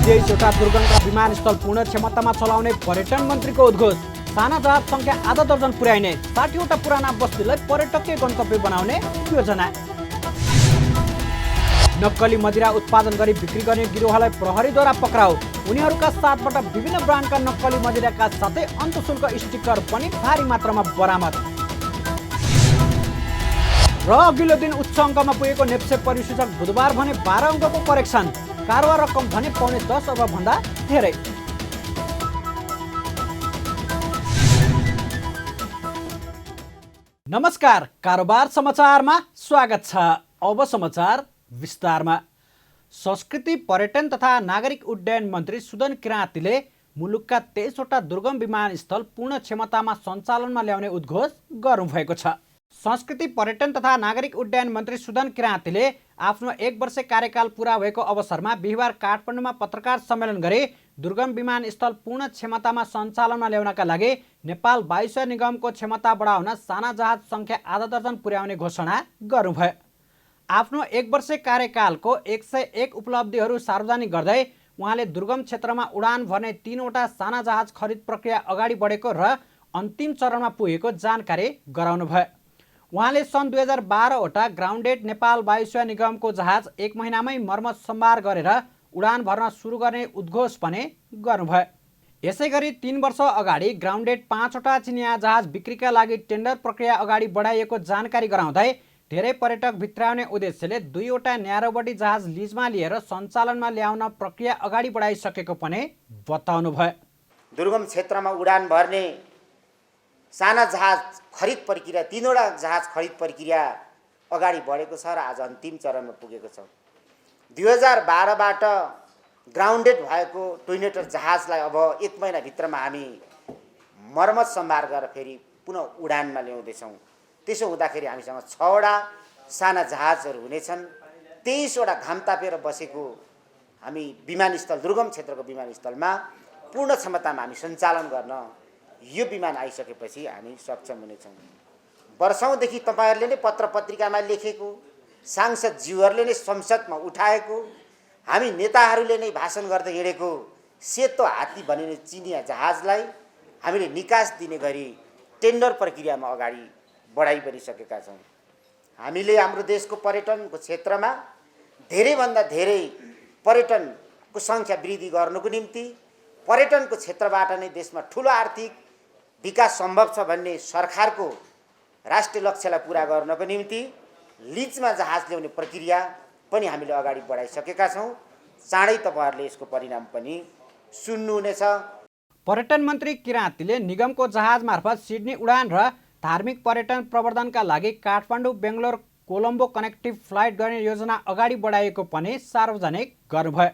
23वटा दुर्गमका विमानस्थल पूर्ण क्षमतामा चलाउने पर्यटन मन्त्रीको उद्घोष। साना जहाज संख्या आधा दर्जन पुर्याइने, 60वटा पुराना बस्तीलाई पर्यटकीय गन्तव्य बनाउने योजना। नक्कली मदिरा उत्पादन गरी बिक्री गर्ने गिरोहलाई प्रहरीद्वारा पक्राउ। उनीहरूका साथबाट विभिन्न ब्रान्डका नक्कली मदिराका साथै अन्तशुल्क स्टिकर पनि भारी मात्रामा बरामद। र अघिल्लो दिन उच्च अङ्कमा पुगेको नेप्से परिसूचक बुधबार भने 12 अङ्कको करेक्सन। कारोबार रकम भने पौने 10 अर्ब भन्दा धेरै। नमस्कार, कारोबार समाचारमा स्वागत छ। अब समाचार विस्तारमा। संस्कृति, पर्यटन तथा नागरिक उड्डयन मन्त्री सुदन किराँतीले मुलुकका 23वटा दुर्गम विमानस्थल पूर्ण क्षमतामा सञ्चालनमा ल्याउने उद्घोष गर्नुभएको छ। संस्कृति, पर्यटन तथा नागरिक उड्डयन मन्त्री सुदन किराँतीले आफ्नो 1 वर्ष कार्यकाल पूरा भएको अवसरमा बिहिबार काठमाडौँमा पत्रकार सम्मेलन गरी दुर्गम विमानस्थल पूर्ण क्षमतामा सञ्चालनमा ल्याउनका लागि नेपाल वायुसेवा निगमको क्षमता बढाउन साना जहाज संख्या आधा दर्जन पुर्याउने घोषणा गर्नुभयो। आफ्नो 1 वर्ष कार्यकालको 101 उपलब्धिहरू सार्वजनिक गर्दै उहाँले दुर्गम क्षेत्रमा उडान भर्ने 3वटा साना जहाज खरिद प्रक्रिया अगाडि बढेको र अन्तिम चरणमा पुगेको जानकारी गराउनुभयो। उहाँले सन् 2012वटा ग्राउन्डेड नेपाल वायुसेवा निगमको जहाज 1 महिनामै मर्मत सम्भार गरेर उडान भर्न सुरु गर्ने उद्घोष पनि गर्नुभयो। यसैगरी 3 वर्ष अगाडि ग्राउन्डेड 5वटा चिनिया जहाज बिक्रीका लागि टेन्डर प्रक्रिया अगाडि बढाइएको जानकारी गराउँदै धेरै पर्यटक भित्राउने उद्देश्यले 2वटा न्यारोबडी जहाज लिजमा लिएर सञ्चालनमा ल्याउन प्रक्रिया अगाडि बढाइसकेको पनि बताउनुभयो। दुर्गम क्षेत्रमा उडान भर्ने साना जहाज खरिद प्रक्रिया 3वटा जहाज खरिद प्रक्रिया अगाडि बढेको छ र आज अन्तिम चरणमा पुगेको छ। 2012बाट ग्राउन्डेड भएको टोइनेटर जहाजलाई अब 1 महिनाभित्रमा हामी मर्मत सम्भार गरेर फेरि पुनः उडानमा ल्याउँदैछौँ। त्यसो हुँदाखेरि हामीसँग 6वटा साना जहाजहरू हुनेछन्। 23वटा घाम तापेर बसेको हामी विमानस्थल, दुर्गम क्षेत्रको विमानस्थलमा पूर्ण क्षमतामा हामी सञ्चालन गर्न यो विमान आइसकेपछि हामी सक्षम हुनेछौँ। वर्षौँदेखि तपाईँहरूले नै पत्र पत्रिकामा लेखेको, सांसदज्यूहरूले नै संसदमा उठाएको, हामी नेताहरूले नै भाषण गर्दै हिँडेको सेतो हात्ती भनिने चिनिया जहाजलाई हामीले निकास दिने गरी टेन्डर प्रक्रियामा अगाडि बढाइ परिसकेका छौँ। हामीले हाम्रो देशको पर्यटनको क्षेत्रमा धेरैभन्दा धेरै पर्यटनको सङ्ख्या वृद्धि गर्नुको निम्ति, पर्यटनको क्षेत्रबाट नै देशमा ठुलो आर्थिक विकास सम्भव छ भन्ने सरकारको राष्ट्रिय लक्ष्यलाई पुरा गर्नको निम्ति लिजमा जहाज ल्याउने प्रक्रिया पनि हामीले अगाडि बढाइसकेका छौँ। चाँडै तपाईँहरूले यसको परिणाम पनि सुन्नुहुनेछ। पर्यटन मन्त्री किराँतीले निगमको जहाज मार्फत सिडनी उडान र धार्मिक पर्यटन प्रवर्धनका लागि काठमाडौँ, बेङ्गलोर, कोलम्बो कनेक्टिभ फ्लाइट गर्ने योजना अगाडि बढाइएको पनि सार्वजनिक गर्नुभयो।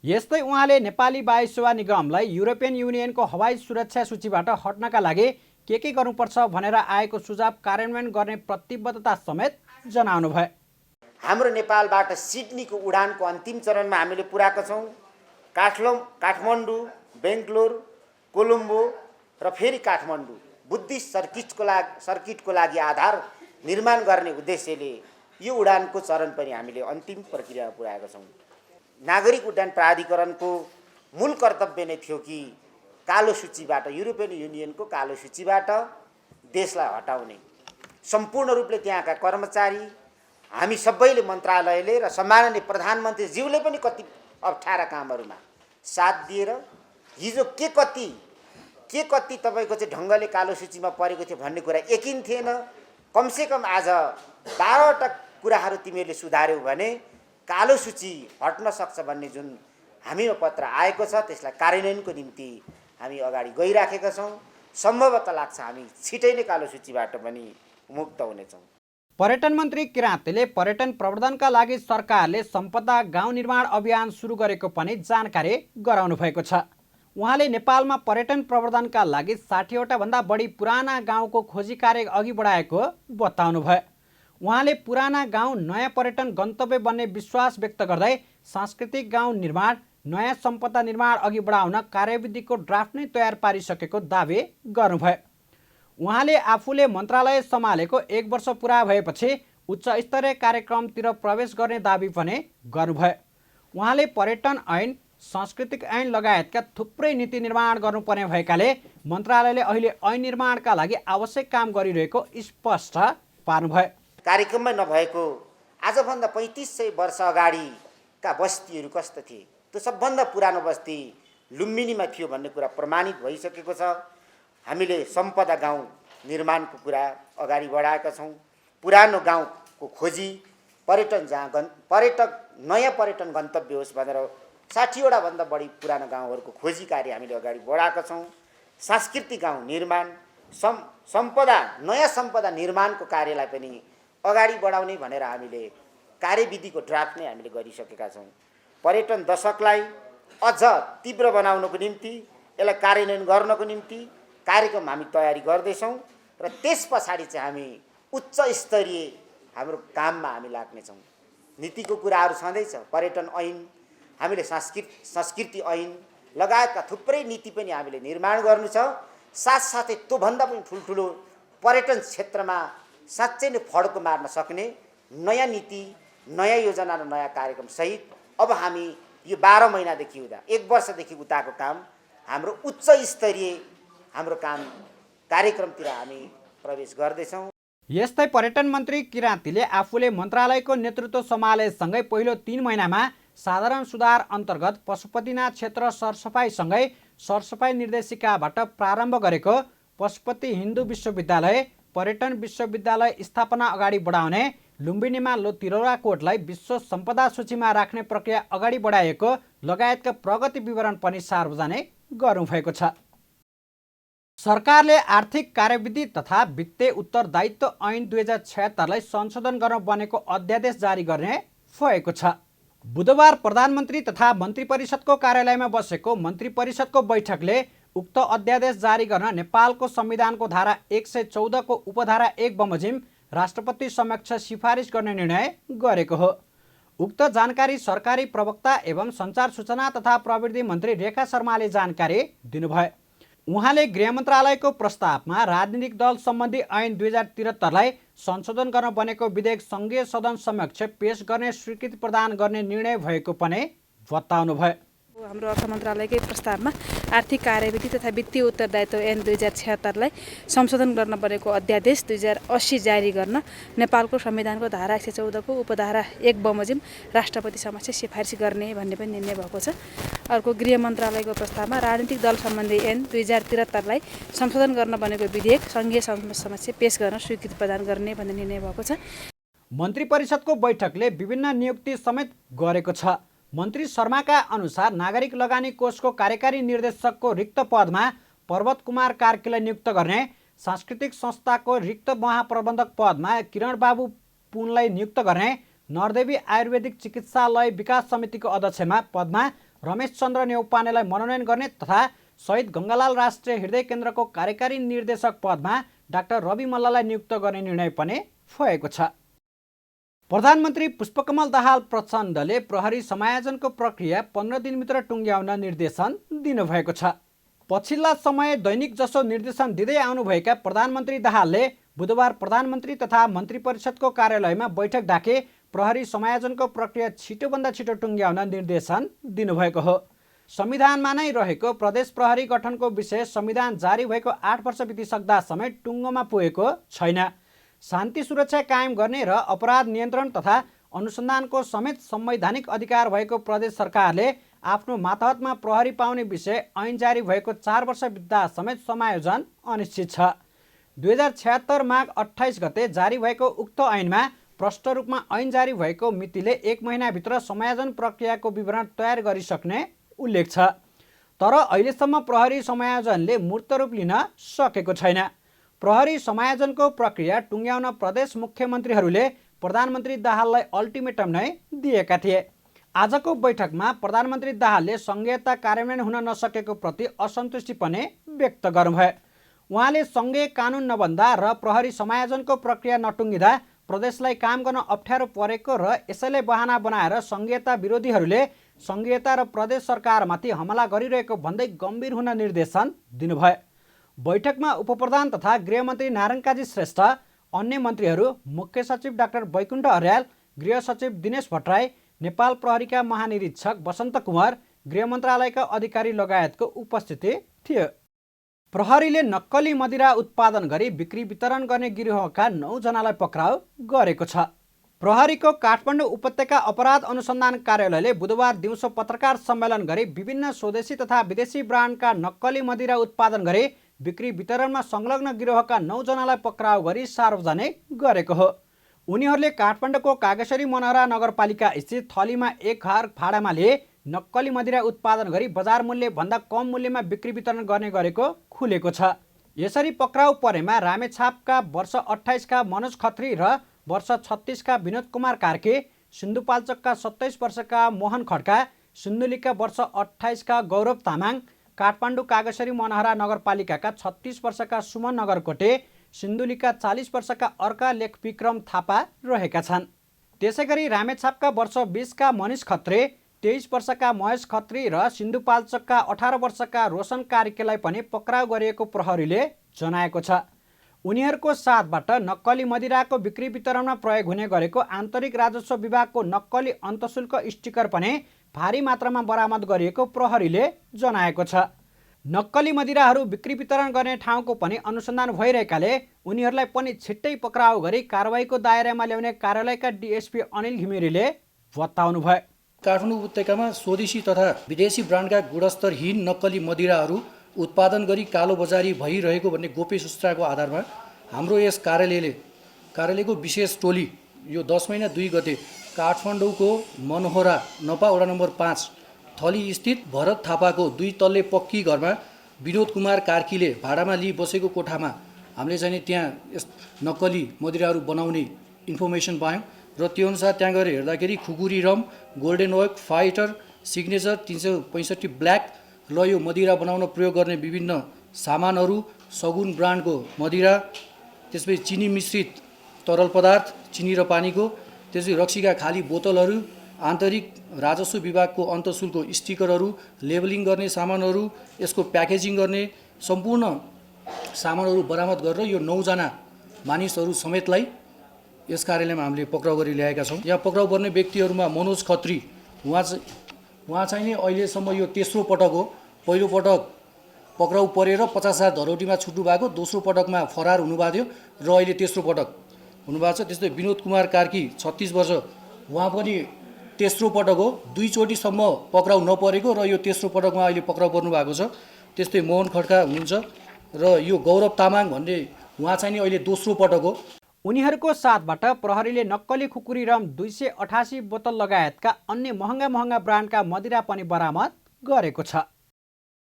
यस्तै उहाँले नेपाली वायुसेवा निगमलाई युरोपियन युनियनको हवाई सुरक्षा सूचीबाट हट्नका लागि के गर्नुपर्छ भनेर आएको सुझाव कार्यान्वयन गर्ने प्रतिबद्धता समेत जनाउनुभयो। हाम्रो नेपालबाट सिडनीको उडानको अन्तिम चरणमा हामीले पुर्याएका छौँ। काठमाडौँ, बेङ्गलोर, कोलम्बो र फेरि काठमाडौँ बुद्धिस्ट सर्किटको लागि आधार निर्माण गर्ने उद्देश्यले यो उडानको चरण पनि हामीले अन्तिम प्रक्रियामा पुर्याएका छौँ। नागरिक उड्डयन प्राधिकरणको मूल कर्तव्य नै थियो कि कालो सूचीबाट, युरोपियन युनियनको कालो सूचीबाट देशलाई हटाउने। सम्पूर्ण रूपले त्यहाँका कर्मचारी, हामी सबैले, मन्त्रालयले र सम्माननीय प्रधानमन्त्रीज्यूले पनि कति अप्ठ्यारा कामहरूमा साथ दिएर हिजो के कति तपाईँको चाहिँ ढङ्गले कालो सूचीमा परेको थियो भन्ने कुरा यकिन थिएन। कमसेकम आज 12वटा कुराहरू तिमीहरूले सुधार्यौ भने कालो सूची हट्न सक्छ भन्ने जुन हामीमा पत्र आएको छ त्यसलाई कार्यान्वयनको निम्ति हामी अगाडि गइराखेका छौँ। सम्भवतः लाग्छ हामी छिटै नै कालो सूचीबाट पनि मुक्त हुनेछौँ। पर्यटन मन्त्री किराँतीले पर्यटन प्रवर्धनका लागि सरकारले सम्पदा गाउँ निर्माण अभियान सुरु गरेको पनि जानकारी गराउनु भएको छ। उहाँले नेपालमा पर्यटन प्रवर्धनका लागि 60वटा भन्दा बढी पुराना गाउँको खोजी कार्य अघि बढाएको बताउनुभयो। उहाँले पुराना गाउँ नयाँ पर्यटन गन्तव्य बन्ने विश्वास व्यक्त गर्दै सांस्कृतिक गाउँ निर्माण, नयाँ सम्पदा निर्माण अघि बढाउन कार्यविधिको ड्राफ्ट नै तयार पारिसकेको दावी गर्नुभयो। उहाँले आफूले मन्त्रालय सम्हालेको 1 वर्ष पुरा भएपछि उच्च स्तरीय कार्यक्रमतिर प्रवेश गर्ने दावी पनि गर्नुभयो। उहाँले पर्यटन ऐन सांस्कृतिक ऐन लगायतका थुप्रै नीति निर्माण गर्नुपर्ने भएकाले मन्त्रालयले अहिले ऐन निर्माणका लागि आवश्यक काम गरिरहेको स्पष्ट पार्नुभयो। कार्यक्रममै नभएको आजभन्दा 3500 वर्ष अगाडिका बस्तीहरू कस्तो थिए, त्यो सबभन्दा पुरानो बस्ती लुम्बिनीमा थियो भन्ने कुरा प्रमाणित भइसकेको छ। हामीले सम्पदा गाउँ निर्माणको कुरा अगाडि बढाएका छौँ। पुरानो गाउँको खोजी, पर्यटन जहाँ नयाँ पर्यटन गन्तव्य होस् भनेर 60वटा भन्दा बढी पुरानो गाउँहरूको खोजी कार्य हामीले अगाडि बढाएका छौँ। सांस्कृतिक गाउँ निर्माण, नयाँ सम्पदा निर्माणको कार्यलाई पनि अगाडि बढाउने भनेर हामीले कार्यविधिको ड्राफ्ट नै हामीले गरिसकेका छौँ। पर्यटन दशकलाई अझ तीव्र बनाउनको निम्ति, यसलाई कार्यान्वयन गर्नको निम्ति कार्यक्रम हामी तयारी गर्दैछौँ र त्यस पछाडि चाहिँ हामी उच्च स्तरीय हाम्रो काममा हामी लाग्नेछौँ। नीतिको कुराहरू छँदैछ, पर्यटन ऐन, हामीले संस्कृति ऐन लगायतका थुप्रै नीति पनि हामीले निर्माण गर्नु छ। साथसाथै त्योभन्दा पनि ठुल्ठुलो पर्यटन क्षेत्रमा साँच्चै नै फड्को मार्न सक्ने नयाँ नीति, नयाँ योजना र नयाँ कार्यक्रम सहित अब हामी यो 12 महिनादेखि उता 1 वर्षदेखि उताको काम हाम्रो उच्च स्तरीय हाम्रो काम कार्यक्रमतिर हामी प्रवेश गर्दैछौँ। यस्तै पर्यटन मन्त्री किराँतीले आफूले मन्त्रालयको नेतृत्व सम्हालेसँगै पहिलो 3 महिनामा साधारण सुधार अन्तर्गत पशुपतिनाथ क्षेत्र सरसफाइसँगै सरसफाइ निर्देशिकाबाट प्रारम्भ गरेको पशुपति हिन्दू विश्वविद्यालय पर्यटन विश्वविद्यालय स्थापना अगाडि बढाउने, लुम्बिनीमा तिरौरा कोटलाई विश्व सम्पदा सूचीमा राख्ने प्रक्रिया अगाडि बढाएको लगायतका प्रगति विवरण पनि सार्वजनिक गर्नुभएको छ। सरकारले आर्थिक कार्यविधि तथा वित्तीय उत्तरदायित्व ऐन 2076लाई संशोधन गर्न बनेको अध्यादेश जारी गर्ने भएको छ। बुधबार प्रधानमन्त्री तथा मन्त्री परिषदको कार्यालयमा बसेको मन्त्री परिषदको बैठकले उक्त अध्यादेश जारी गर्न नेपालको संविधानको धारा 114 को उपधारा 1 बमोजिम राष्ट्रपति समक्ष सिफारिस गर्ने निर्णय गरेको हो। उक्त जानकारी सरकारी प्रवक्ता एवं सञ्चार सूचना तथा प्रविधि मन्त्री रेखा शर्माले जानकारी दिनुभयो। उहाँले गृह मन्त्रालयको प्रस्तावमा राजनीतिक दल सम्बन्धी ऐन 2073लाई संशोधन गर्न बनेको विधेयक सङ्घीय सदन समक्ष पेश गर्ने स्वीकृति प्रदान गर्ने निर्णय भएको पनि बताउनुभयो। हाम्रो अर्थ मन्त्रालयकै प्रस्तावमा आर्थिक कार्यविधि तथा वित्तीय उत्तरदायित्व ऐन 2076लाई संशोधन गर्न बनेको अध्यादेश 2080 जारी गर्न नेपालको संविधानको धारा 114 को उपधारा 1 बमोजिम राष्ट्रपति समक्ष सिफारिस गर्ने भन्ने पनि निर्णय भएको छ। अर्को गृह मन्त्रालयको प्रस्तावमा राजनीतिक दल सम्बन्धी ऐन 2073लाई संशोधन गर्न बनेको विधेयक सङ्घीय सदन समक्ष पेश गर्न स्वीकृति प्रदान गर्ने भन्ने निर्णय भएको छ। मन्त्री परिषदको बैठकले विभिन्न नियुक्ति समेत गरेको छ। मन्त्री शर्माका अनुसार नागरिक लगानी कोषको कार्यकारी निर्देशकको रिक्त पदमा पर्वत कुमार कार्कीलाई नियुक्त गर्ने, सांस्कृतिक संस्थाको रिक्त महाप्रबन्धक पदमा किरण बाबु पुनलाई नियुक्त गर्ने, नरदेवी आयुर्वेदिक चिकित्सालय विकास समितिको अध्यक्षमा पदमा रमेश चन्द्र नेउपानेलाई मनोनयन गर्ने तथा शहीद गङ्गालाल राष्ट्रिय हृदय केन्द्रको कार्यकारी निर्देशक पदमा डाक्टर रवि मल्ललाई नियुक्त गर्ने निर्णय पनि भएको छ। प्रधानमन्त्री पुष्पकमल दाहाल प्रचण्डले प्रहरी समायोजनको प्रक्रिया 15 दिनभित्र टुङ्ग्याउन निर्देशन दिनुभएको छ। पछिल्ला समय दैनिक जसो निर्देशन दिँदै आउनुभएका प्रधानमन्त्री दाहालले बुधबार प्रधानमन्त्री तथा मन्त्री परिषदको कार्यालयमा बैठक डाके प्रहरी समायोजनको प्रक्रिया छिटोभन्दा छिटो टुङ्ग्याउन निर्देशन दिनुभएको हो। संविधानमा नै रहेको प्रदेश प्रहरी गठनको विषय संविधान जारी भएको 8 वर्ष बितिसक्दा समेत टुङ्गोमा पुगेको छैन। शान्ति सुरक्षा कायम गर्ने र अपराध नियन्त्रण तथा अनुसन्धानको समेत संवैधानिक अधिकार भएको प्रदेश सरकारले आफ्नो मातहतमा प्रहरी पाउने विषय ऐन जारी भएको 4 वर्ष बित्दा समेत समायोजन अनिश्चित छ। 2076 माघ 28 गते जारी भएको उक्त ऐनमा प्रष्ट रूपमा ऐन जारी भएको मितिले 1 महिनाभित्र समायोजन प्रक्रियाको विवरण तयार गरिसक्ने उल्लेख छ। तर अहिलेसम्म प्रहरी समायोजनले मूर्त रूप लिन सकेको छैन। प्रहरी समायोजनको प्रक्रिया टुङ्ग्याउन प्रदेश मुख्यमन्त्रीहरूले प्रधानमन्त्री दाहाललाई अल्टिमेटम नै दिएका थिए। आजको बैठकमा प्रधानमन्त्री दाहालले सङ्घीयता कार्यान्वयन हुन नसकेको प्रति असन्तुष्टि पनि व्यक्त गर्नुभयो। उहाँले सङ्घीय कानुन नबन्दा र प्रहरी समायोजनको प्रक्रिया नटुङ्गिँदा प्रदेशलाई काम गर्न अप्ठ्यारो परेको र यसैले बहाना बनाएर सङ्घीयता विरोधीहरूले सङ्घीयता र प्रदेश सरकारमाथि हमला गरिरहेको भन्दै गम्भीर हुन निर्देशन दिनुभयो। बैठकमा उपप्रधान तथा गृहमन्त्री नारायण काजी श्रेष्ठ, अन्य मन्त्रीहरू, मुख्य सचिव डाक्टर वैकुण्ठ अर्याल, गृह सचिव दिनेश भट्टराई, नेपाल प्रहरीका महानिरीक्षक वसन्त कुमार, गृह मन्त्रालयका अधिकारी लगायतको उपस्थिति थियो। प्रहरीले नक्कली मदिरा उत्पादन गरी बिक्री वितरण गर्ने गिरोहका 9 जनालाई पक्राउ गरेको छ। प्रहरीको काठमाडौँ उपत्यका अपराध अनुसन्धान कार्यालयले बुधबार दिउँसो पत्रकार सम्मेलन गरी विभिन्न स्वदेशी तथा विदेशी ब्रान्डका नक्कली मदिरा उत्पादन गरी बिक्री वितरणमा संलग्न गिरोहका 9 जनालाई पक्राउ गरी सार्वजनिक गरेको हो। उनीहरूले काठमाडौँको कागेश्वरी मनोहरा नगरपालिका स्थित थलीमा एक घर भाडामा लिए नक्कली मदिरा उत्पादन गरी बजार मूल्यभन्दा कम मूल्यमा बिक्री वितरण गर्ने गरेको खुलेको छ। यसरी पक्राउ परेमा रामेछापका वर्ष 28 का मनोज खत्री र वर्ष 36 का विनोद कुमार कार्के, सिन्धुपाल्चोकका 27 वर्षका मोहन खड्का, सिन्धुलीका वर्ष 28 का गौरव तामाङ, काठमाडौँ कागेश्वरी मनोहरा नगरपालिकाका 36 वर्षका सुमन नगरकोटे, सिन्धुलीका 40 वर्षका अर्का लेखविक्रम थापा रहेका छन्। त्यसैगरी रामेछापका वर्ष 20 का मनिष खत्रे, 23 वर्षका महेश खत्री र सिन्धुपाल्चोकका 18 वर्षका रोशन कार्कीलाई पनि पक्राउ गरिएको प्रहरीले जनाएको छ। उनीहरूको साथबाट नक्कली मदिराको बिक्री वितरणमा प्रयोग हुने गरेको आन्तरिक राजस्व विभागको नक्कली अन्तशुल्क स्टिकर पनि भारी मात्रामा बरामद गरिएको प्रहरीले जनाएको छ। नक्कली मदिराहरू बिक्री वितरण गर्ने ठाउँको पनि अनुसन्धान भइरहेकाले उनीहरूलाई पनि छिट्टै पक्राउ गरी कारबाहीको दायरामा ल्याउने कार्यालयका डिएसपी अनिल घिमिरेले बताउनुभयो। काठमाडौँ उपत्यकामा स्वदेशी तथा विदेशी ब्रान्डका गुणस्तरहीन नक्कली मदिराहरू उत्पादन गरी कालोबजारी भइरहेको भन्ने गोप्य सूचनाको आधारमा हाम्रो यस कार्यालयको विशेष टोली यो 10 महिना 2 गते काठमाडौँको मनोहरा नपा वडा नम्बर 5 थली स्थित भरत थापाको 2 तल्ले पक्की घरमा विनोद कुमार कार्कीले भाडामा लिई बसेको कोठामा हामीले चाहिँ त्यहाँ यस नक्कली मदिराहरू बनाउने इन्फर्मेसन पायौँ र त्यो अनुसार त्यहाँ गएर हेर्दाखेरि Khukuri Rum, Golden Oak, Fighter, Signature 365 black र यो मदिरा बनाउन प्रयोग गर्ने विभिन्न सामानहरू, सगुन ब्रान्डको मदिरा, त्यसपछि चिनी मिश्रित तरल पदार्थ, चिनी र पानीको, त्यसपछि रक्सीका खाली बोतलहरू, आन्तरिक राजस्व विभागको अन्तशुल्क स्टिकरहरू, लेबलिङ गर्ने सामानहरू, यसको प्याकेजिङ गर्ने सम्पूर्ण सामानहरू बरामद गरेर यो 9 जना मानिसहरू समेतलाई यस कार्यालयमा हामीले पक्राउ गरी ल्याएका छौँ। यहाँ पक्राउ पर्ने व्यक्तिहरूमा मनोज खत्री, उहाँ चाहिँ नि अहिलेसम्म यो तेस्रो पटक हो। पहिलो पटक पक्राउ परेर 50,000 धरौटीमा छुट्नु भएको, दोस्रो पटकमा फरार हुनुभएको थियो र अहिले तेस्रो पटक हुनुभएको छ। त्यस्तै विनोद कुमार कार्की 36 वर्ष, उहाँ पनि तेस्रो पटक हो। 2 चोटिसम्म पक्राउ नपरेको र यो तेस्रो पटकमा अहिले पक्राउ पर्नु भएको छ। त्यस्तै मोहन खड्का हुनुहुन्छ र यो गौरव तामाङ भन्ने उहाँ चाहिँ नि अहिले दोस्रो पटक हो। उनीहरूको साथबाट प्रहरीले नक्कली खुकुरी रम 288 बोतल लगायतका अन्य महँगा ब्रान्डका मदिरा पनि बरामद गरेको छ।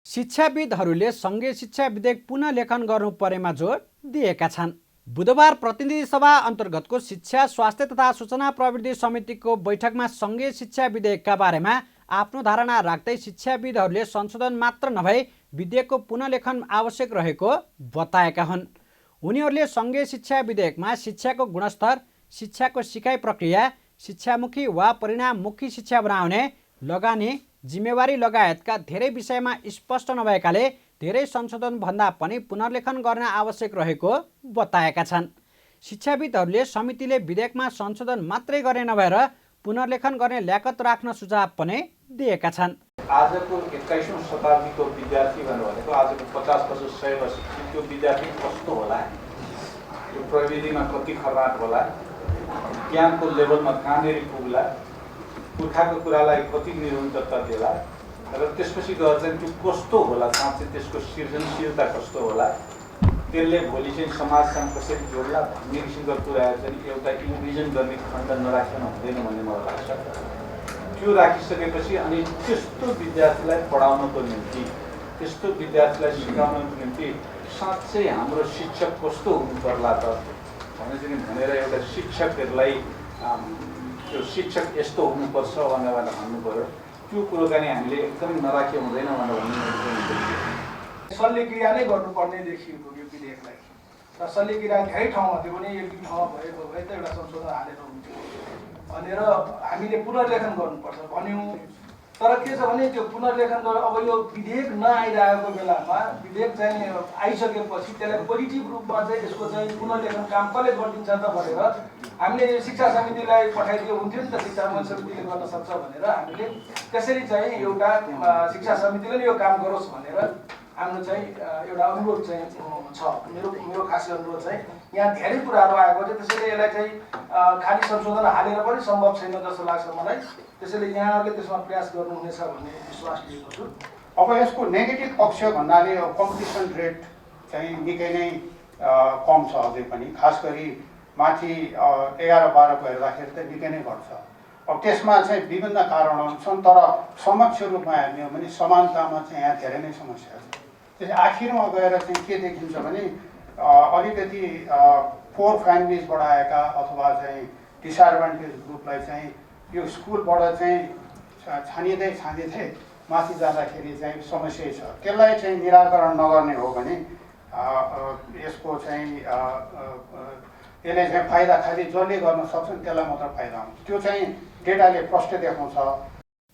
शिक्षाविदहरूले सङ्घीय शिक्षा विधेयक पुनः लेखन गर्नु परेमा जोड दिएका छन्। बुधबार प्रतिनिधि सभा अन्तर्गतको शिक्षा, स्वास्थ्य तथा सूचना प्रविधि समितिको बैठकमा सङ्घीय शिक्षा विधेयकका बारेमा आफ्नो धारणा राख्दै शिक्षाविदहरूले संशोधन मात्र नभई विधेयकको पुनः लेखन आवश्यक रहेको बताएका हुन्। उनीहरूले सङ्घीय शिक्षा विधेयकमा शिक्षाको गुणस्तर, शिक्षाको सिकाइ प्रक्रिया, शिक्षामुखी वा परिणाममुखी शिक्षा बनाउने, लगानी, जिम्मेवारी लगायतका धेरै विषयमा स्पष्ट नभएकाले धेरै संशोधन भन्दा पनि पुनर्लेखन गर्न आवश्यक रहेको बताएका छन्। शिक्षाविदहरूले समितिले विधेयकमा संशोधन मात्रै गर्ने नभएर पुनर्लेखन गर्ने ल्याकत राख्न सुझाव पनि दिएका छन्। आजको 21औं शताब्दीको विद्यार्थी भनेको आजको 50 वर्ष 100 वर्ष त्यो विद्यार्थी कस्तो होला, यो प्रविधिमा कति खर्राट होला, ज्ञानको लेभलमा कहाँनिर पुग्ला, पुर्खाको कुरालाई कति निरन्तरता देला र त्यसपछि गएर चाहिँ त्यो कस्तो होला, साँच्चै त्यसको सृजनशीलता कस्तो होला, त्यसले भोलि चाहिँ समाजसँग कसरी जोड्ला भन्ने किसिमको कुराहरू चाहिँ एउटा इन्भिजन गर्ने खण्ड नराखिन हुँदैन भन्ने मलाई लाग्छ। त्यो राखिसकेपछि अनि त्यस्तो विद्यार्थीलाई पढाउनको निम्ति, त्यस्तो विद्यार्थीलाई सिकाउनको निम्ति साँच्चै हाम्रो शिक्षक कस्तो हुनु पर्ला त भनेर एउटा शिक्षकहरूलाई त्यो शिक्षक यस्तो हुनुपर्छ भनेर भन्नु पर्यो। त्यो कुराकानी हामीले एकदमै नराखे हुँदैन भनेर भन्नु शल्यक्रिया नै गर्नुपर्ने देखिएको यो विधेयकलाई र शल्यक्रिया धेरै ठाउँमा थियो भने एक दुई ठाउँमा भएको भए त एउटा संशोधन हालेर हुन्थ्यो भनेर हामीले पुनर्लेखन गर्नुपर्छ भन्यौँ। तर के छ भने त्यो पुनर्लेखन गरेर अब यो विधेयक नआइरहेको बेलामा विधेयक चाहिँ आइसकेपछि त्यसलाई पोजिटिभ रूपमा चाहिँ यसको चाहिँ पुनर्लेखन काम कसले गरिदिन्छ त भनेर हामीले शिक्षा समितिलाई पठाइदियो हुन्थ्यो नि त, शिक्षा समितिले गर्न सक्छ भनेर हामीले त्यसरी चाहिँ एउटा शिक्षा समितिले नै यो काम गरोस् भनेर हाम्रो चाहिँ एउटा अनुरोध चाहिँ छ। मेरो खास अनुरोध चाहिँ यहाँ धेरै कुराहरू आएको छ, त्यसैले यसलाई चाहिँ खाली संशोधन हालेर पनि सम्भव छैन जस्तो लाग्छ मलाई। त्यसैले यहाँहरूले त्यसमा प्रयास गर्नुहुनेछ भन्ने विश्वास लिएको छु। अब यसको नेगेटिभ पक्ष भन्नाले कम्पिटिसन रेट चाहिँ निकै नै कम छ अझै पनि, खास गरी माथि 11-12को हेर्दाखेरि त निकै नै घट्छ। अब त्यसमा चाहिँ विभिन्न कारणहरू छन्, तर समक्ष रूपमा हेर्ने हो भने समानतामा चाहिँ यहाँ धेरै नै समस्या छ। त्यसै आखिरमा गएर चाहिँ के देखिन्छ भने अलिकति पोर फ्यामिलिजबाट आएका अथवा चाहिँ डिसएडभान्टेज ग्रुपलाई चाहिँ यो स्कुलबाट चाहिँ छानिँदै माथि जाँदाखेरि चाहिँ समस्या छ। त्यसलाई चाहिँ निराकरण नगर्ने हो भने यसको चाहिँ यसले चाहिँ फाइदा खालि जसले गर्न सक्छन् त्यसलाई मात्र फाइदा हुन्छ, त्यो चाहिँ डेटाले प्रष्ट देखाउँछ।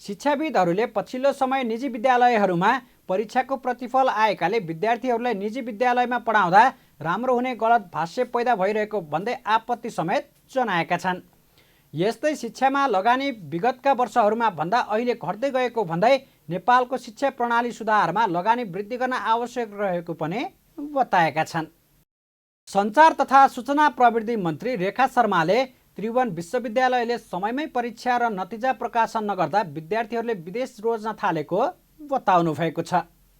शिक्षाविदहरूले पछिल्लो समय निजी विद्यालयहरूमा परीक्षाको प्रतिफल आएकाले विद्यार्थीहरूलाई निजी विद्यालयमा पढाउँदा राम्रो हुने गलत भाष्य पैदा भइरहेको भन्दै आपत्ति समेत जनाएका छन्। यस्तै शिक्षामा लगानी विगतका वर्षहरूमा भन्दा अहिले घट्दै गएको भन्दै नेपालको शिक्षा प्रणाली सुधारमा लगानी वृद्धि गर्न आवश्यक रहेको पनि बताएका छन्। सञ्चार तथा सूचना प्रविधि मन्त्री रेखा शर्माले त्रिभुवन विश्वविद्यालयले समयमै परीक्षा र नतिजा प्रकाशन नगर्दा विद्यार्थीहरूले विदेश रोज्न थालेको बताउनु भएको छ।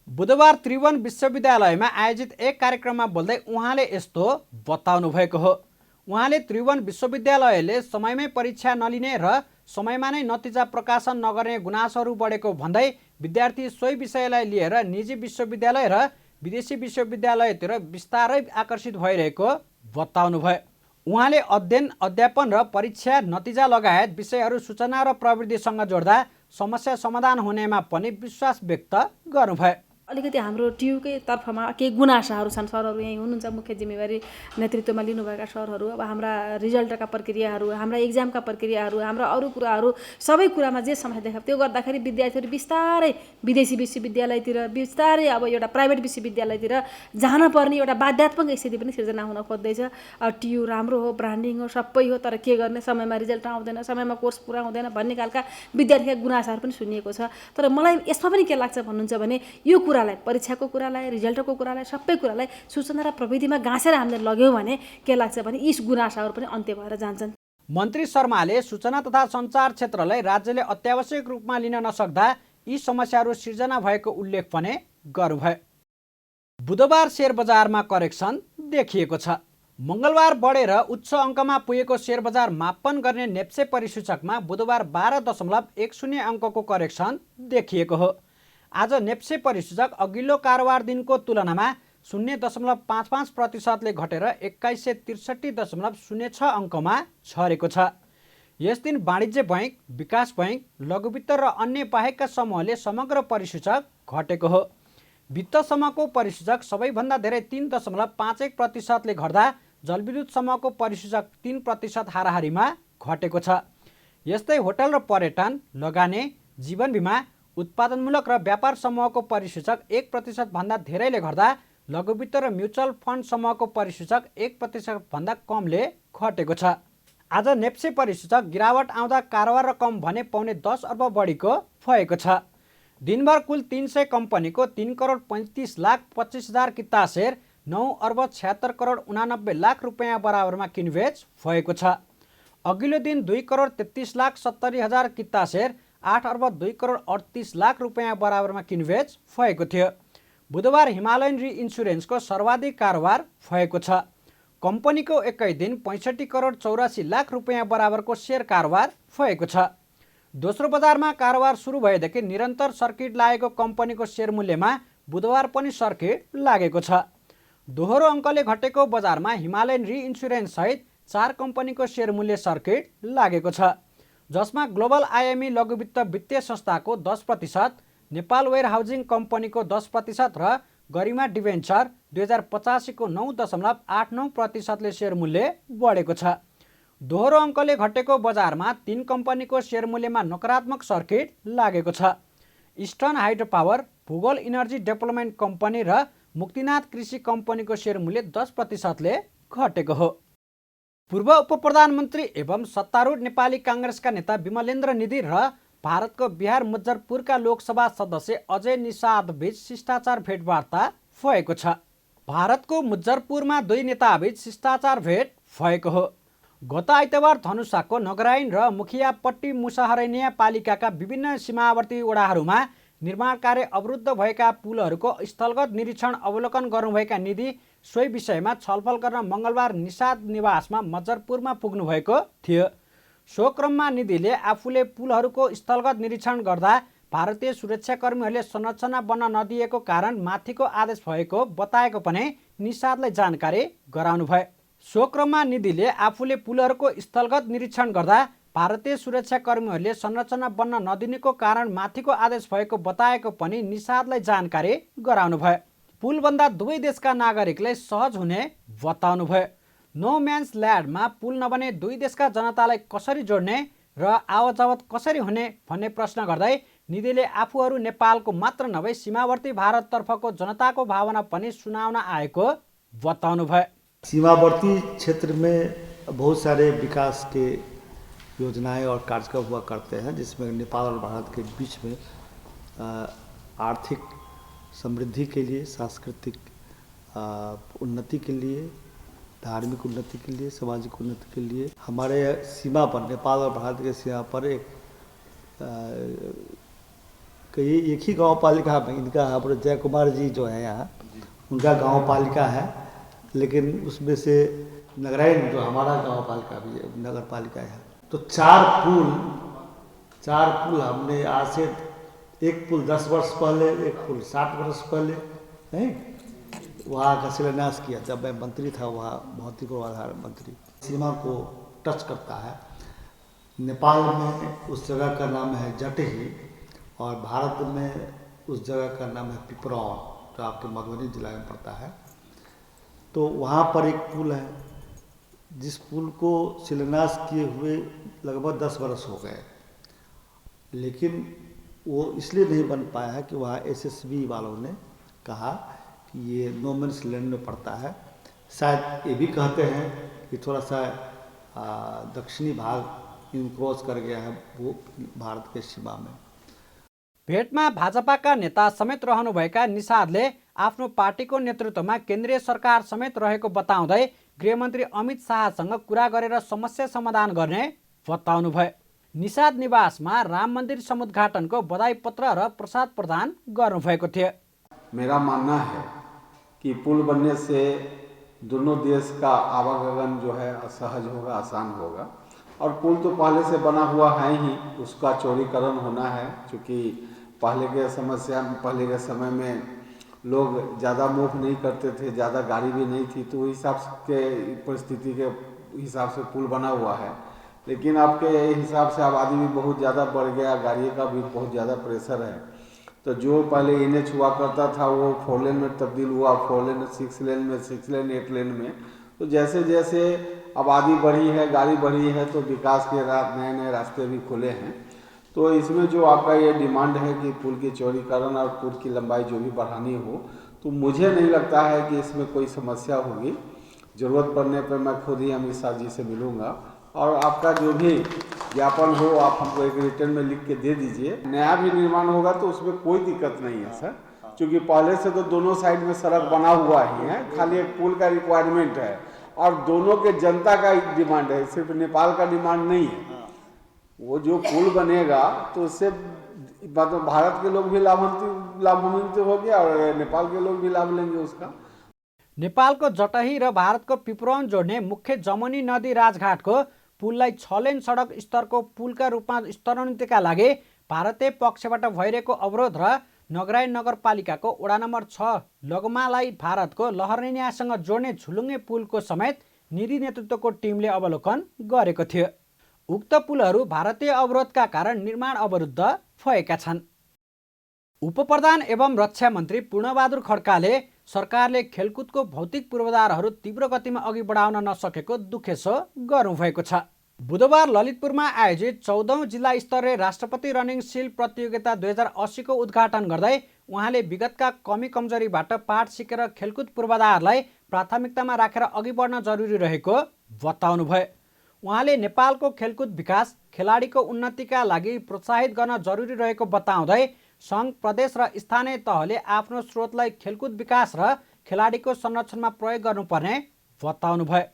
बुधबार त्रिभुवन विश्वविद्यालयमा आयोजित एक कार्यक्रममा बोल्दै उहाँले यस्तो बताउनु भएको हो। उहाँले त्रिभुवन विश्वविद्यालयले समयमै परीक्षा नलिने र समयमा नै नतिजा प्रकाशन नगर्ने गुनासोहरू बढेको भन्दै विद्यार्थी सोही विषयलाई लिएर निजी विश्वविद्यालय र विदेशी विश्वविद्यालयतिर बिस्तारै आकर्षित भइरहेको बताउनु भयो। उहाँले अध्ययन, अध्यापन र परीक्षा नतिजा लगायत विषयहरू सूचना र प्रविधिसँग जोड्दा समस्या समाधान हुनेमा पनि विश्वास व्यक्त गर्नुभयो। अलिकति हाम्रो टियुकै तर्फमा केही गुनासाहरू छन्। सरहरू यहीँ हुनुहुन्छ, मुख्य जिम्मेवारी नेतृत्वमा लिनुभएका सरहरू। अब हाम्रा रिजल्टका प्रक्रियाहरू, हाम्रा इक्जामका प्रक्रियाहरू, हाम्रा अरू कुराहरू, सबै कुरामा जे समस्या देखा त्यो गर्दाखेरि विद्यार्थीहरू बिस्तारै विदेशी विश्वविद्यालयतिर, बिस्तारै अब एउटा प्राइभेट विश्वविद्यालयतिर जान पर्ने एउटा बाध्यात्मक स्थिति पनि सिर्जना हुन खोज्दैछ। टियु राम्रो हो, ब्रान्डिङ हो, सबै हो, तर के गर्ने, समयमा रिजल्ट आउँदैन, समयमा कोर्स पुरा हुँदैन भन्ने खालका विद्यार्थीका गुनासाहरू पनि सुनिएको छ। तर मलाई यसमा पनि के लाग्छ भन्नुहुन्छ भने यो परीक्षाको कुरालाई, रिजल्टको कुरालाई, सबै कुरालाई सूचना र प्रविधिमा गाँसेर हामीले लग्यौँ भने के लाग्छ भने यी गुनासाहरू पनि अन्त्य भएर जान्छन्। मन्त्री शर्माले सूचना तथा सञ्चार क्षेत्रलाई राज्यले अत्यावश्यक रूपमा लिन नसक्दा यी समस्याहरू सिर्जना भएको उल्लेख पनि गर्नुभयो। बुधबार शेयर बजारमा करेक्सन देखिएको छ। मङ्गलबार बढेर उच्च अङ्कमा पुगेको शेयर बजार मापन गर्ने नेप्से परिसूचकमा बुधबार 12.10 अङ्कको करेक्सन देखिएको हो। आज नेप्से परिसूचक अघिल्लो कारोबार दिनको तुलनामा 0.55%ले घटेर 2163.06 अङ्कमा झरेको छ। यस दिन वाणिज्य बैंक, विकास बैंक, लघुवित्त र अन्य बाहेकका समूहले समग्र परिसूचक घटेको हो। वित्त समूहको परिसूचक सबैभन्दा धेरै 3.51%ले घट्दा जलविद्युत समूहको परिसूचक 3% हाराहारीमा घटेको छ। यस्तै होटल र पर्यटन, लगानी, जीवन बिमा, उत्पादनमूलक र व्यापार समूहको परिसूचक 1% भन्दा धेरैले घट्दा लघुवित्त र म्युचुअल फन्ड समूहको परिसूचक 1% भन्दा कमले घटेको छ। आज नेप्से परिसूचक गिरावट आउँदा कारोबार रकम भने 10 अर्ब बढीको भएको छ। दिनभर कुल 300 कम्पनीको 3,35,25,000 किता सेयर 9,76,89,00,000 रुपियाँ बराबरमा किनबेच भएको छ। अघिल्लो दिन 2,33,70,000 किता सेयर 8,02,38,00,000 रुपियाँ बराबरमा किनबेच भएको थियो। बुधबार हिमालयन रिइन्सुरेन्सको सर्वाधिक कारोबार भएको छ। कम्पनीको एकै दिन 65,84,00,000 रुपियाँ बराबरको सेयर कारोबार भएको छ। दोस्रो बजारमा कारोबार सुरु भएदेखि निरन्तर सर्किट लागेको कम्पनीको सेयर मूल्यमा बुधबार पनि सर्किट लागेको छ। दोहोरो अङ्कले घटेको बजारमा हिमालयन रिइन्सुरेन्स सहित 4 कम्पनीको सेयर मूल्य सर्किट लागेको छ, जसमा ग्लोबल आइएमई लघुवित्त वित्तीय संस्थाको 10%, नेपाल वेयर हाउजिङ कम्पनीको 10% र गरिमा डिभेन्चर 2085 को 9.89%ले सेयर मूल्य बढेको छ। दोहोरो अङ्कले घटेको बजारमा 3 कम्पनीको सेयर मूल्यमा नकारात्मक सर्किट लागेको छ। इस्टर्न हाइड्रो पावर, भूगोल इनर्जी डेभलपमेन्ट कम्पनी र मुक्तिनाथ कृषि कम्पनीको सेयर मूल्य 10%ले घटेको हो। पूर्व उपप्रधानमन्त्री एवं सत्तारूढ नेपाली काङ्ग्रेसका नेता विमलेन्द्र निधि र भारतको बिहार मुजफ्फरपुरका लोकसभा सदस्य अजय निषाद बीच शिष्टाचार भेटवार्ता भएको छ। भारतको मुजफ्फरपुरमा दुई नेताबीच शिष्टाचार भेट भएको हो। गत आइतबार धनुषाको नगराइन र मुखियापट्टी मुसहरैनिया पालिकाका विभिन्न सीमावर्ती वडाहरूमा निर्माण कार्य अवरुद्ध भएका पुलहरूको स्थलगत निरीक्षण अवलोकन गर्नुभएका निधि सोही विषयमा छलफल गर्न मङ्गलबार निषाद निवासमा मजरपुरमा पुग्नुभएको थियो। सो क्रममा निधिले आफूले पुलहरूको स्थलगत निरीक्षण गर्दा भारतीय सुरक्षाकर्मीहरूले संरचना बन्न नदिएको कारण माथिको आदेश भएको बताएको पनि निषादलाई जानकारी गराउनुभयो। सो क्रममा निधिले आफूले पुलहरूको स्थलगत निरीक्षण गर्दा भारतीय सुरक्षाकर्मीहरूले संरचना बन्न नदिनेको कारण माथिको आदेश भएको बताएको पनि निषादलाई जानकारी गराउनुभयो। पुलभन्दा दुवै देशका नागरिकलाई सहज हुने बताउनुभयो। नो म्यान्स ल्यान्डमा पुल नबने दुई देशका जनतालाई कसरी जोड्ने र आवतजावत कसरी हुने भन्ने प्रश्न गर्दै निधिले आफूहरू नेपालको मात्र नभई सीमावर्ती भारततर्फको जनताको भावना पनि सुनाउन आएको बताउनुभयो। सीमावर्ती क्षेत्र में बहुत सारे विकास के योजनाएं और कार्यक्रम हुआ करते हैं, जिसमें नेपाल और भारत के बीच में आर्थिक समृद्धि के लिए, सांस्कृतिक उन्नति के लिए, धार्मिक उन्नति के लिए, सामाजिक उन्नति के लिए हमारे सीमा पर, नेपाल और भारत के सीमा पर एक ही गांव पालिका में, इनका हमारे जय कुमार जी जो है यहाँ, उनका गांव पालिका है, लेकिन उसमें से नगराइन जो हमारा गांव पालिका भी है, नगर पालिका है। तो चार पुल हमने आज से, एक पुल 10 वर्ष पहले, एक पुल 60 वर्ष पहले नहीं वहाँ का शिलान्यास किया जब मैं मंत्री था, वहाँ भौतिक पूर्वाधार मंत्री। सीमा को टच करता है। नेपाल में उस जगह का नाम है जटही और भारत में उस जगह का नाम है पिपरौन, जो आपके मधुबनी जिला में पड़ता है। तो वहाँ पर एक पुल है, जिस पुल को शिलान्यास किए हुए लगभग 10 वर्ष हो गए, लेकिन वो इसलिए नहीं बन पाया है कि वहाँ एसएसबी वालों ने कहा कि ये नो मैन्स लैंड में पड़ता है। शायद ये भी कहते हैं कि थोड़ा सा दक्षिणी भाग इनक्रोच कर गया है वो भारत के सीमा में। भेटमा भाजपाका नेता समेत रहनुभएका निषादले आफ्नो पार्टीको नेतृत्वमा केन्द्रीय सरकार समेत रहेको बताउँदै गृहमन्त्री अमित शाहसँग कुरा गरेर समस्या समाधान गर्ने बताउनुभयो। निषाद निवासमा राम मन्दिर समुद्घाटनको बधाई पत्र र प्रसाद प्रदान गर्नुभएको थियो। मेरा मानना है कि पुल बनने से दोनों देश का आवागमन जो है सहज होगा, आसान होगा। और पुल तो पहले से बना हुआ है ही, उसका चौड़ीकरण होना है, क्योंकि पहले के समय में लोग ज़्यादा मूव नहीं करते थे, ज़्यादा गाड़ी भी नहीं थी, तो हिसाब के परिस्थिति के हिसाब से पुल बना हुआ है। लेकिन आपके हिसाब से आबादी भी बहुत ज़्यादा बढ़ गया, गाड़ी का भी बहुत ज़्यादा प्रेशर है। तो जो पहले NH हुआ करता था वो 4 लेन में तब्दील हुआ, 4 लेन 6 लेन में, 6 लेन 8 लेन में। तो जैसे जैसे आबादी बढ़ी है, गाड़ी बढ़ी है, तो विकास के नए नए रास्ते भी खुले हैं। तो इसमें जो आपका ये डिमांड है कि पुल की चौड़ीकरण और पुल की लंबाई जो भी बढ़ानी हो, तो मुझे नहीं लगता है कि इसमें कोई समस्या होगी। ज़रूरत पड़ने पर मैं खुद ही अमित शाह जी से मिलूँगा और आपका जो भी ज्ञापन हो आप हमको एक रिटर्न में लिख के दे दीजिए। नया भी निर्माण होगा तो उसमें कोई दिक्कत नहीं है सर, क्योंकि पहले से तो दोनों साइड में सड़क बना हुआ ही है, खाली एक पुल का रिक्वायरमेंट है और दोनों के जनता का डिमांड है, सिर्फ नेपाल का डिमांड नहीं है। वो जो पुल बनेगा तो उससे मतलब भारत के लोग भी लाभान्वित हो गया और नेपाल के लोग भी लाभ लेंगे उसका। नेपालको जटही र भारतको पिपरौन जोड्ने मुख्य जमुनी नदी राजघाटको पुललाई 6 लेन सडक स्तरको पुलका रूपमा स्तरोन्नतिका लागि भारतीय पक्षबाट भइरहेको अवरोध र नगराइन नगरपालिकाको वडा नम्बर 6 लगमालाई भारतको लहरनियासँग जोड्ने झुलुङ्गे पुलको समेत निधि नेतृत्वको टिमले अवलोकन गरेको थियो। उक्त पुलहरू भारतीय अवरोधका कारण निर्माण अवरुद्ध भएका छन्। उपप्रधान एवं रक्षा मन्त्री पूर्णबहादुर खड्काले सरकारले खेलकुदको भौतिक पूर्वाधारहरू तीव्र गतिमा अघि बढाउन नसकेको दुखेसो गर्नुभएको छ। बुधबार ललितपुरमा आयोजित 14औं जिल्ला स्तरीय राष्ट्रपति रनिङ सिल प्रतियोगिता 2080 को उद्घाटन गर्दै उहाँले विगतका कमी कमजोरीबाट पाठ सिकेर खेलकुद पूर्वाधारलाई प्राथमिकतामा राखेर अघि बढ्न जरुरी रहेको बताउनुभयो। उहाँले नेपालको खेलकुद विकास, खेलाडीको उन्नतिका लागि प्रोत्साहित गर्न जरुरी रहेको बताउँदै सङ्घ, प्रदेश र स्थानीय तहले आफ्नो स्रोतलाई खेलकुद विकास र खेलाडीको संरक्षणमा प्रयोग गर्नुपर्ने बताउनुभयो।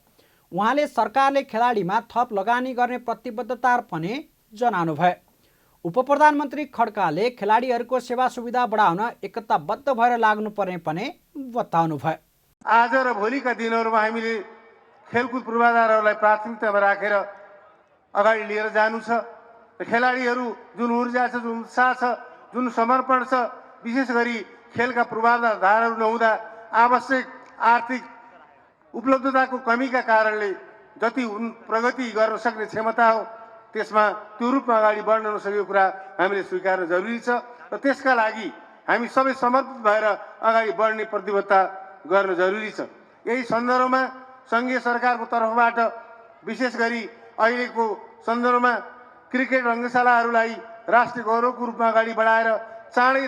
उहाँले सरकारले खेलाडीमा थप लगानी गर्ने प्रतिबद्धता पनि जनाउनुभयो। उपप्रधानमन्त्री खड्काले खेलाडीहरूको सेवा सुविधा बढाउन एकताबद्ध भएर लाग्नुपर्ने पनि बताउनुभयो। आज र भोलिका दिनहरूमा हामीले खेलकुद पूर्वाधारहरूलाई प्राथमिकतामा राखेर अगाडि लिएर जानु छ। खेलाडीहरू जुन ऊर्जा छ, जुन उत्साह छ, जुन समर्पण छ, विशेष गरी खेलका पूर्वाधारहरू नहुँदा आवश्यक आर्थिक उपलब्धताको कमीका कारणले जति प्रगति गर्न सक्ने क्षमता हो त्यसमा त्यो रूपमा अगाडि बढ्न नसकेको कुरा हामीले स्वीकार्न जरुरी छ र त्यसका लागि हामी सबै समर्पित भएर अगाडि बढ्ने प्रतिबद्धता गर्न जरुरी छ। यही सन्दर्भमा सङ्घीय सरकारको तर्फबाट विशेष गरी अहिलेको सन्दर्भमा क्रिकेट रङ्गशालाहरूलाई राष्ट्रिय गौरवको रूपमा अगाडि बढाएर चाँडै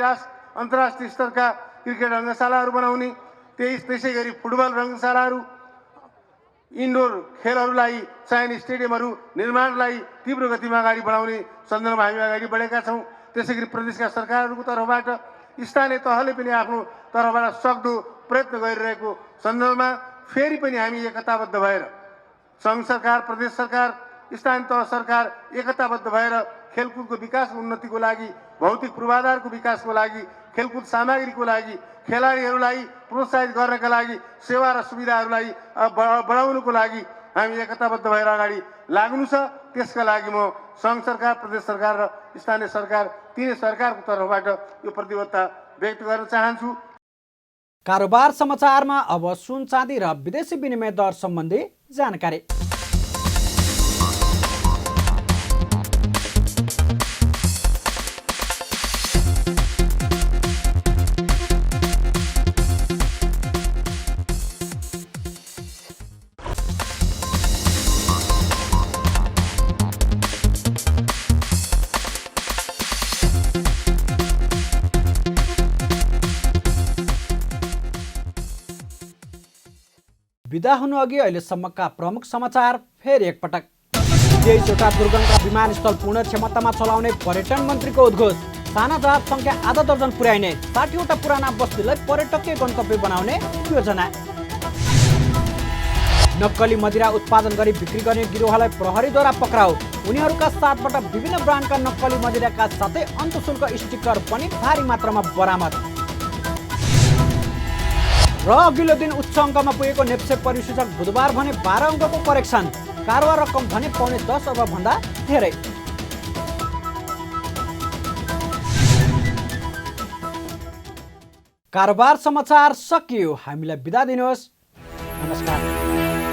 अन्तर्राष्ट्रिय स्तरका क्रिकेट रङ्गशालाहरू बनाउने, त्यसै गरी फुटबल रङ्गशालाहरू, इन्डोर खेलहरूलाई चाहिने स्टेडियमहरू निर्माणलाई तीव्र गतिमा अगाडि बढाउने सन्दर्भमा हामी अगाडि बढेका छौँ। त्यसै गरी प्रदेशका सरकारहरूको तर्फबाट स्थानीय तहले पनि आफ्नो तर्फबाट सक्दो प्रयत्न गरिरहेको सन्दर्भमा फेरि पनि हामी एकताबद्ध भएर सङ्घ सरकार, प्रदेश सरकार, स्थानीय तह सरकार एकताबद्ध भएर खेलकुदको विकास उन्नतिको लागि, भौतिक पूर्वाधारको विकासको लागि, खेलकुद सामग्रीको लागि, खेलाडीहरूलाई प्रोत्साहित गर्नका लागि, सेवा र सुविधाहरूलाई बढाउनुको लागि हामी एकताबद्ध भएर अगाडि लाग्नु छ। त्यसका लागि म सङ्घ सरकार, प्रदेश सरकार र स्थानीय सरकार तीनै सरकारको तर्फबाट यो प्रतिबद्धता व्यक्त गर्न चाहन्छु। कारोबार समाचारमा अब सुन, चाँदी र विदेशी विनिमय दर सम्बन्धी जानकारी। बिदा हुनु अघि अहिलेसम्मका प्रमुख समाचार फेरि एकपटक। 23वटा दुर्गमका विमानस्थल पूर्ण क्षमतामा चलाउने पर्यटन मन्त्रीको उद्घोष। साना जहाज सङ्ख्या आधा दर्जन पुर्याइने, 60वटा पुराना बस्तीलाई पर्यटकीय गन्तव्य बनाउने योजना। नक्कली मदिरा उत्पादन गरी बिक्री गर्ने गिरोहलाई प्रहरीद्वारा पक्राउ। उनीहरूका साथबाट विभिन्न ब्रान्डका नक्कली मदिराका साथै अन्तशुल्क स्टिकर पनि भारी मात्रामा बरामद। र अघिल्लो दिन उच्च अङ्कमा पुगेको नेप्से परिसूचक बुधबार भने 12 अङ्कको करेक्सन। कारोबार रकम भने 10 अर्ब भन्दा धेरै। कारोबार समाचार सकियो। हामीलाई बिदा दिनुहोस्। नमस्कार।